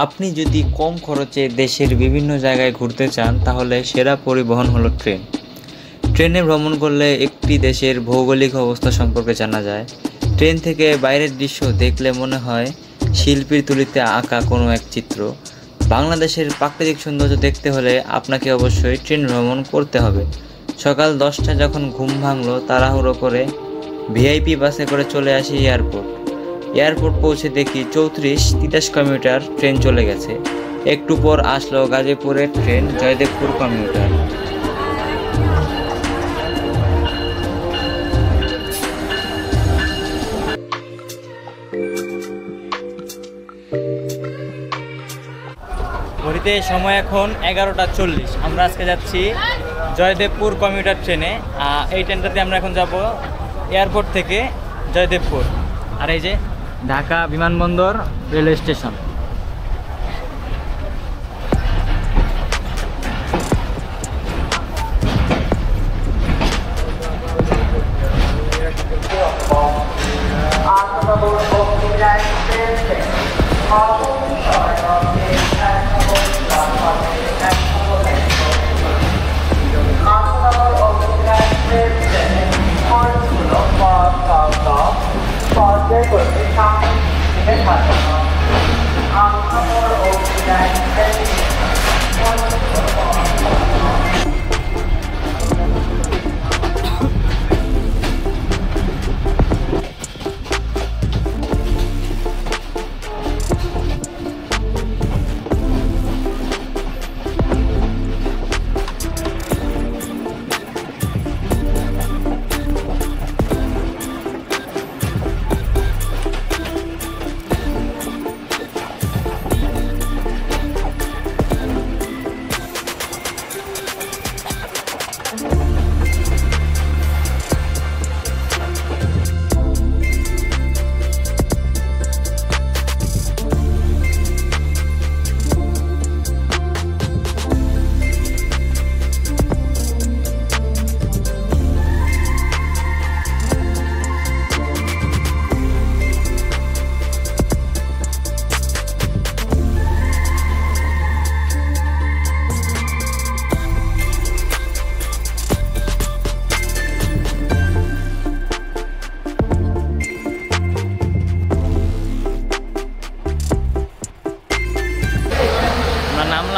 আপনি যদি কম খরচে দেশের বিভিন্ন জায়গায় ঘুরতে চান তাহলে সেরা পরিবহন হলো ট্রেন। ট্রেনে ভ্রমণ করলে একটি দেশের ভৌগোলিক অবস্থা সম্পর্কে জানা যায়। ট্রেন থেকে বাইরের দৃশ্য দেখলে মনে হয় শিল্পীর তুলিতে আঁকা কোনো এক চিত্র। বাংলাদেশের প্রাকৃতিক সৌন্দর্য দেখতে হলে আপনাকে অবশ্যই ট্রেন ভ্রমণ করতে হবে। সকাল 10টায় যখন ঘুম ভাঙলো তাড়াহুড়ো করে ভিআইপি বাসে করে চলে আসি এয়ারপোর্ট। এয়ারপোর্ট পৌঁছে দেখি 34-23 কিলোমিটার ট্রেন চলে গেছে। একটু পর আসলো গাজীপুরের ট্রেন জয়দেবপুর কমিউটার। ঘড়িতে সময় এখন 11টা 40। আমরা আজকে যাচ্ছি জয়দেবপুর কমিউটার ট্রেনে। এই ট্রেনটাতে আমরা এখন যাব এয়ারপোর্ট থেকে জয়দেবপুর। আর এই যে ঢাকা বিমানবন্দর রেলওয়ে স্টেশন।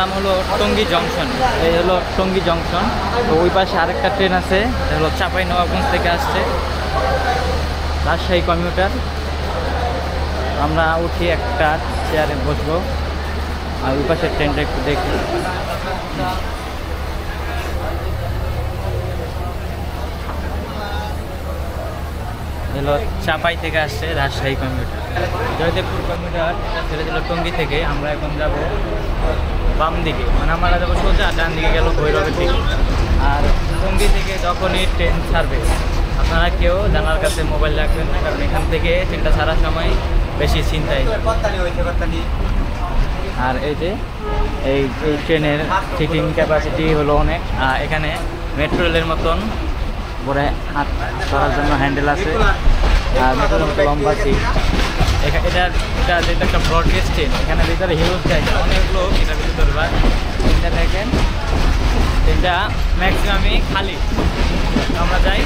নাম হলো টঙ্গী জংশন। এই হলো টঙ্গী জংশন। তো ওই পাশে আরেকটা ট্রেন আছে, এটা হলো চাঁপাইনবাবগঞ্জ থেকে আসছে রাজশাহী কমিউটার। আমরা উঠি একটা চেয়ারে বসবো আর ওই পাশের ট্রেনটা একটু দেখি। হলো চাঁপাই থেকে আসছে রাজশাহী কমিউটার। জয়দেবপুর কমিউটার ছেড়ে দিল টঙ্গী থেকে। আমরা এখন যাব বাম দিকে, মানে আমরা যাবো সোজা, ডান দিকে গেল ভৈরবের দিকে। আর টঙ্গী থেকে যখনই ট্রেন ছাড়বে আপনারা কেউ জানার কাছে মোবাইল রাখবেন না, কারণ এখান থেকে ট্রেনটা ছাড়ার সময় বেশি চিন্তায়। আর এই যে এই ট্রেনের সিটিং ক্যাপাসিটি হলো অনেক। এখানে মেট্রো রেলের মতন পরে হাত ধরার জন্য হ্যান্ডেল আছে আর মেট্রোর মতো লম্বা সিট। এটা যেটা একটা ব্রডগেজ ট্রেন, এখানে ভিতরে হিউজ জায়গা, অনেক লোক এটার ভিতরে। বা ট্রেনটা দেখেন, ট্রেনটা ম্যাক্সিমামই খালি। আমরা যাই।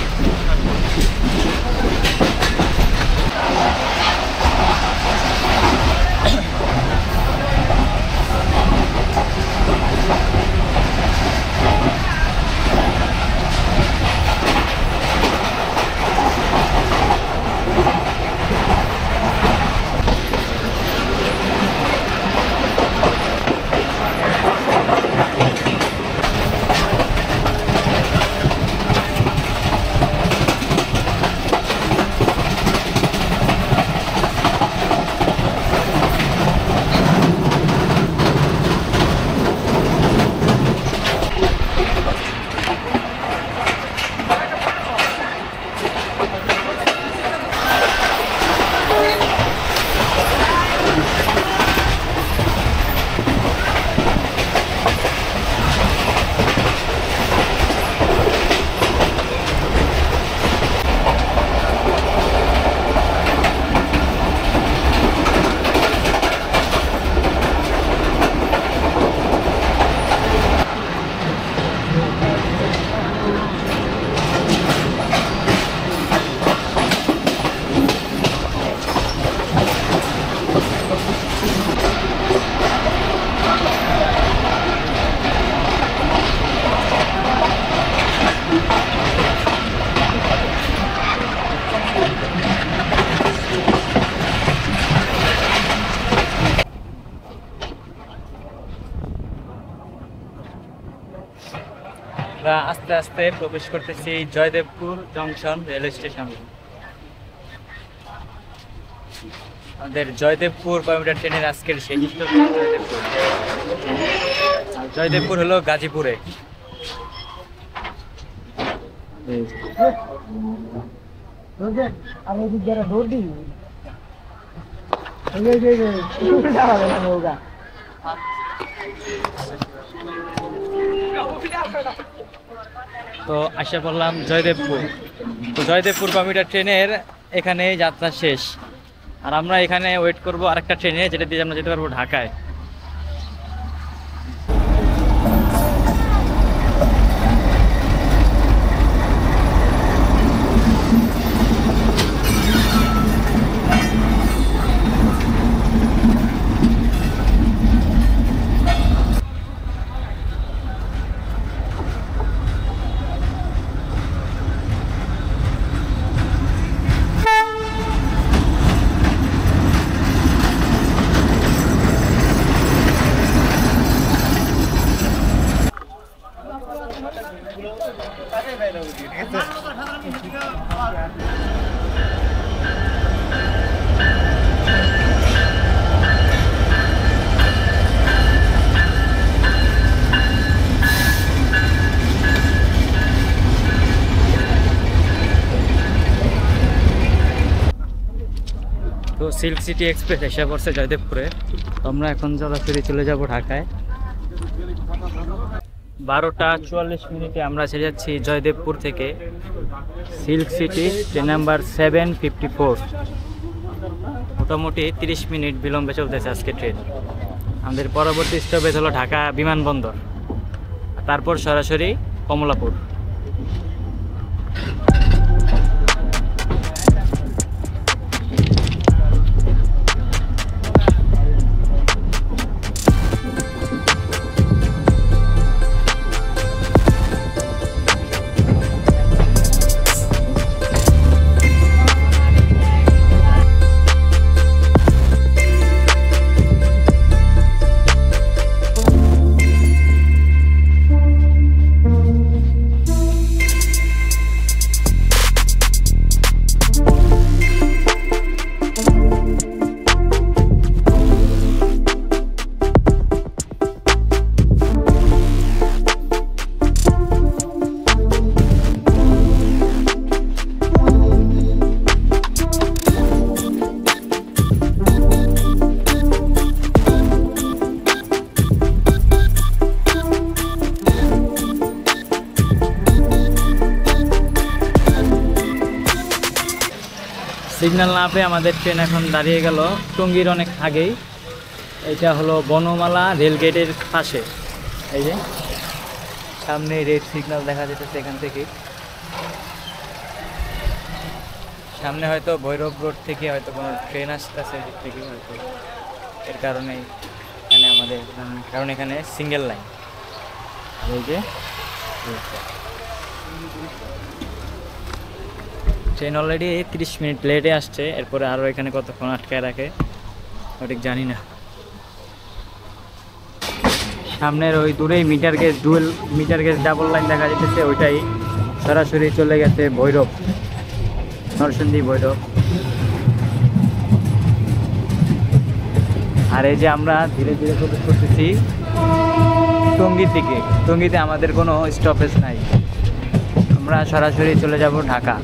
আমরা আস্তে আস্তে প্রবেশ করতেছি জয়দেবপুর জংশন রেলওয়ে স্টেশনে। আমাদের জয়দেবপুর কমিউটার ট্রেনের আজকের শেষ স্টেশন জয়দেবপুর। জয়দেবপুর হলো গাজীপুরে। তো আশা করলাম জয়দেবপুর। তো জয়দেবপুর কমিউটার ট্রেনের এখানে যাত্রা শেষ, আর আমরা এখানে ওয়েট করব আরেকটা ট্রেনে, যেটা দিয়ে আমরা যেতে পারবো ঢাকায়। তো সিল্ক সিটি এক্সপ্রেস এসে পড়ছে জয়দেবপুরে। তো আমরা এখন সরাসরি চলে যাব ঢাকায়। 12টা 44 আমরা ছেড়ে যাচ্ছি জয়দেবপুর থেকে সিল্ক সিটি ট্রেন নাম্বার 754। মোটামুটি 30 মিনিট বিলম্বে চলতেছে আজকে ট্রেন। আমাদের পরবর্তী স্টপেজ হলো ঢাকা বিমানবন্দর, তারপর সরাসরি কমলাপুর। সিগন্যাল না পেয়ে আমাদের ট্রেন এখন দাঁড়িয়ে গেল টঙ্গীর অনেক আগেই। এটা হলো বনমালা রেলগেটের পাশে। এই যে সামনে রেড সিগন্যাল দেখা যেতেছে এখান থেকে। সামনে হয়তো ভৈরব রোড থেকে হয়তো কোনো ট্রেন আসতেছে, এদিক থেকে হয়তো, এর কারণে এখানে আমাদের, কারণ এখানে সিঙ্গেল লাইন। এই যে ট্রেন অলরেডি 30 মিনিট লেটে আসছে, এরপরে আরও এখানে কতক্ষণ আটকায় রাখে সঠিক জানি না। সামনের ওই দূরেই dual meter gauge double line দেখা যেতেছে, ওইটাই সরাসরি চলে গেছে ভৈরব, নরসিংদী ভৈরব। আর এই যে আমরা ধীরে ধীরে প্রবেশ করতেছি টঙ্গীর দিকে। টঙ্গীতে আমাদের কোনো স্টপেজ নাই, আমরা সরাসরি চলে যাব ঢাকা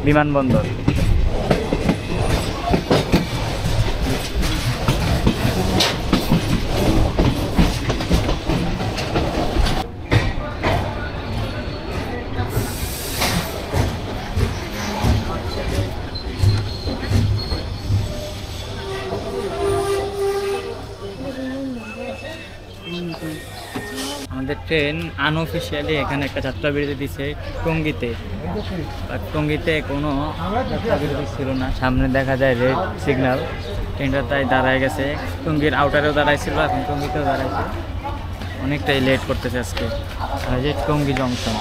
বিমানবন্দর। আমাদের ট্রেন আনঅফিসিয়ালি এখানে একটা যাত্রা বিরতি দিছে টঙ্গীতে, আর টঙ্গীতে কোনো যাত্রা বিরতি ছিল না। সামনে দেখা যায় রেড সিগন্যাল, ট্রেনটা তাই দাঁড়ায় গেছে। টঙ্গীর আউটারেও দাঁড়াইছিল, এখন টঙ্গীতেও দাঁড়াইছে। অনেকটাই লেট করতেছে আজকে। আর যে টঙ্গী জংশন,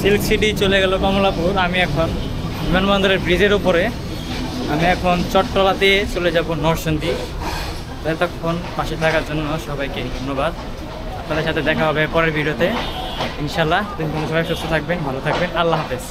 সিল্ক সিটি চলে গেল কমলাপুর। আমি এখন বিমানবন্দরের ব্রিজের উপরে, আমি এখন চট্টলাতে চলে যাব নরসিংদী। এতক্ষণ পাশে থাকার জন্য সবাইকে ধন্যবাদ। আপনাদের সাথে দেখা হবে পরের ভিডিওতে ইনশাল্লাহ। সবাই সুস্থ থাকবেন, ভালো থাকবেন, আল্লাহ হাফেজ।